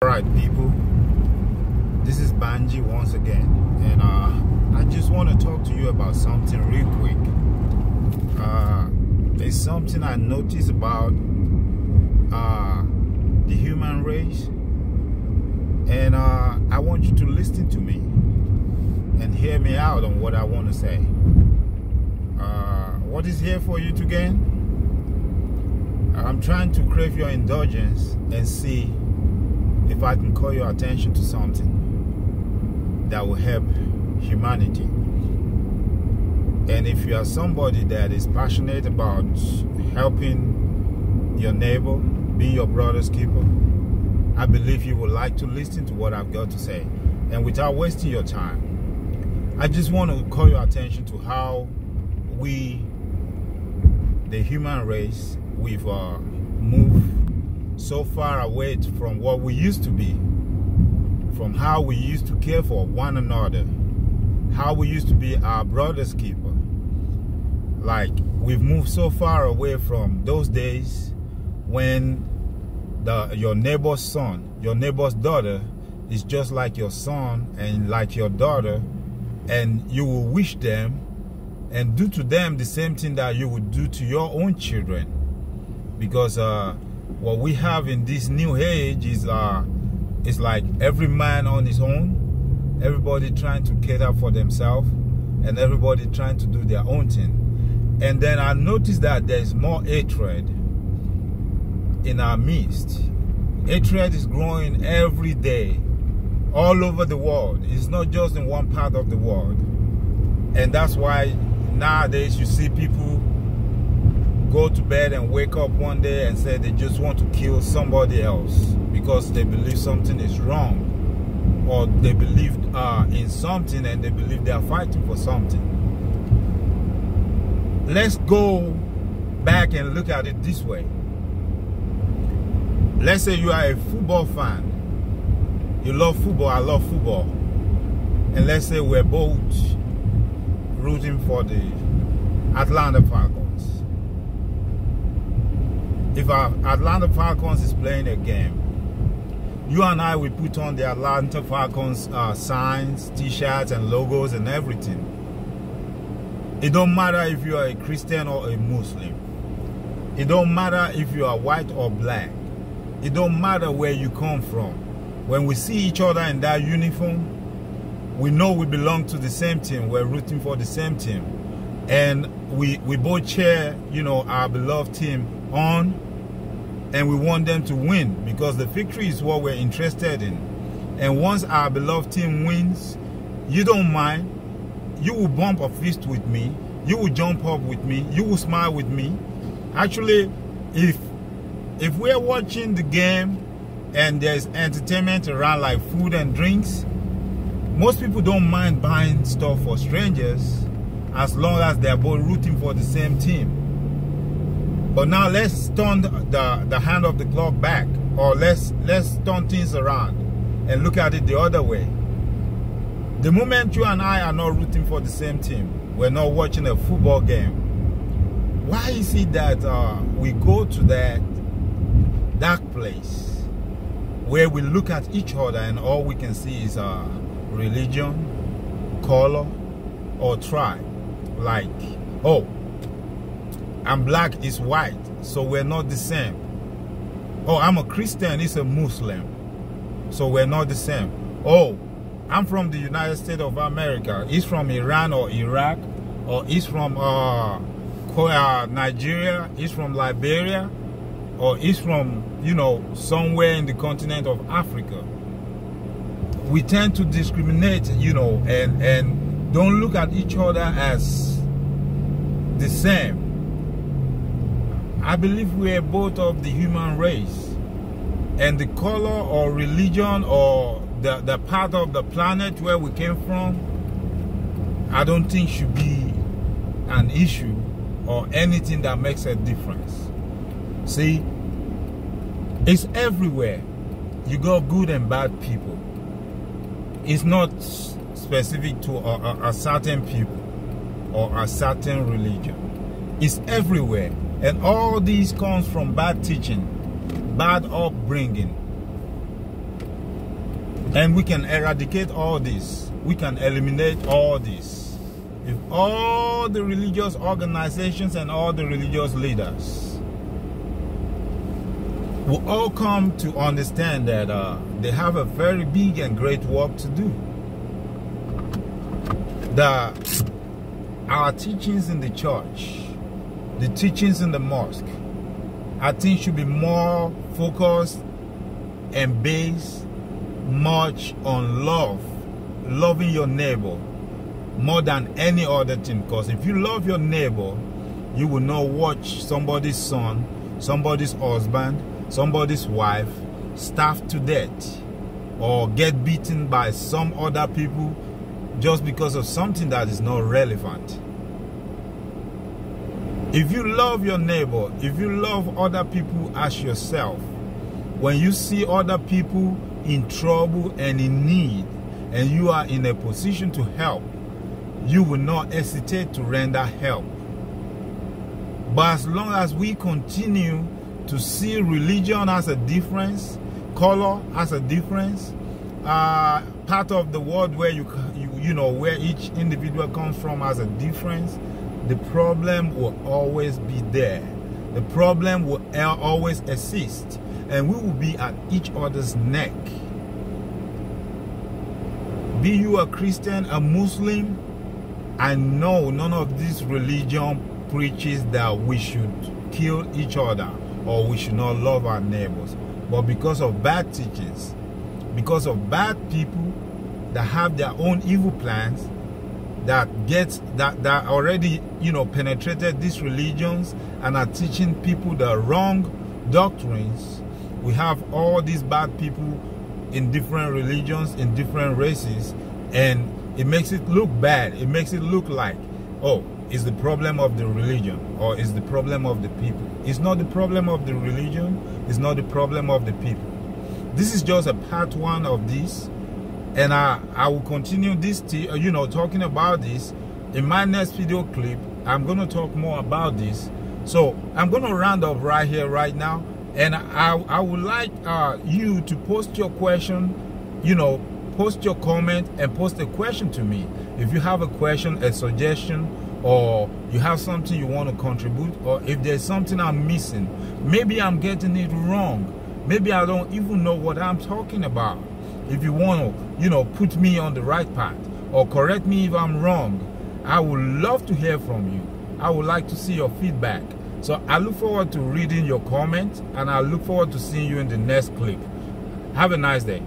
Alright people, this is Banji once again, and I just want to talk to you about something real quick. There's something I noticed about the human race, and I want you to listen to me and hear me out on what I want to say. What is here for you to gain? I'm trying to crave your indulgence and see if I can call your attention to something that will help humanity. And if you are somebody that is passionate about helping your neighbor, being your brother's keeper, I believe you would like to listen to what I've got to say. And without wasting your time, I just want to call your attention to how we, the human race, we've moved so far away from what we used to be, from how we used to care for one another, how we used to be our brother's keeper. Like, we've moved so far away from those days when your neighbor's son, your neighbor's daughter is just like your son and like your daughter, and you will wish them and do to them the same thing that you would do to your own children. Because what we have in this new age is it's like every man on his own, everybody trying to cater for themselves, and everybody trying to do their own thing. And then I noticed that there's more hatred in our midst. Hatred is growing every day, all over the world. It's not just in one part of the world. And that's why nowadays you see people go to bed and wake up one day and say they just want to kill somebody else because they believe something is wrong, or they believe in something and they believe they are fighting for something. Let's go back and look at it this way. Let's say you are a football fan. You love football, I love football. And let's say we're both rooting for the Atlanta Falcons. If our Atlanta Falcons is playing a game, you and I will put on the Atlanta Falcons signs, t-shirts and logos and everything. It don't matter if you are a Christian or a Muslim. It don't matter if you are white or black. It don't matter where you come from. When we see each other in that uniform, we know we belong to the same team. We're rooting for the same team. And we both cheer, you know, our beloved team on, and we want them to win because the victory is what we're interested in. And once our beloved team wins, you don't mind. You will bump a fist with me. You will jump up with me. You will smile with me. Actually, if we're watching the game and there's entertainment around like food and drinks, most people don't mind buying stuff for strangers as long as they're both rooting for the same team. But now let's turn the hand of the clock back, or let's turn things around and look at it the other way. The moment you and I are not rooting for the same team, we're not watching a football game, why is it that we go to that dark place where we look at each other and all we can see is religion, color, or tribe? Like, oh, I'm black, is white, so we're not the same. Oh, I'm a Christian, he's a Muslim, so we're not the same. Oh, I'm from the United States of America, he's from Iran or Iraq, or he's from Nigeria, he's from Liberia, or he's from, you know, somewhere in the continent of Africa. We tend to discriminate, you know, and don't look at each other as the same. I believe we are both of the human race, and the color or religion or the part of the planet where we came from, I don't think should be an issue or anything that makes a difference. See, it's everywhere. You got good and bad people. It's not specific to a certain people or a certain religion. It's everywhere. And all these comes from bad teaching, bad upbringing. And we can eradicate all this. We can eliminate all this. If all the religious organizations and all the religious leaders will all come to understand that they have a very big and great work to do. That our teachings in the church, the teachings in the mosque, I think should be more focused and based much on love, loving your neighbor more than any other thing. Because if you love your neighbor, you will not watch somebody's son, somebody's husband, somebody's wife starve to death or get beaten by some other people just because of something that is not relevant. If you love your neighbor, if you love other people as yourself, when you see other people in trouble and in need, and you are in a position to help, you will not hesitate to render help. But as long as we continue to see religion as a difference, color as a difference, part of the world where you know where each individual comes from as a difference, the problem will always be there. The problem will always exist, and we will be at each other's neck. Be you a Christian, a Muslim, I know none of this religion preaches that we should kill each other or we should not love our neighbors. But because of bad teachings, because of bad people that have their own evil plans, that already, you know, penetrated these religions and are teaching people the wrong doctrines, we have all these bad people in different religions, in different races, and it makes it look bad. It makes it look like, oh, it's the problem of the religion or it's the problem of the people. It's not the problem of the religion. It's not the problem of the people. This is just a part one of this, and I will continue this, you know, talking about this in my next video clip. I'm going to talk more about this. So I'm going to round up right here, right now. And I would like you to post your question, you know, post your comment and post a question to me. If you have a question, a suggestion, or you have something you want to contribute, or if there's something I'm missing, maybe I'm getting it wrong. Maybe I don't even know what I'm talking about. If you want to, you know, put me on the right path or correct me if I'm wrong, I would love to hear from you. I would like to see your feedback. So I look forward to reading your comments, and I look forward to seeing you in the next clip. Have a nice day.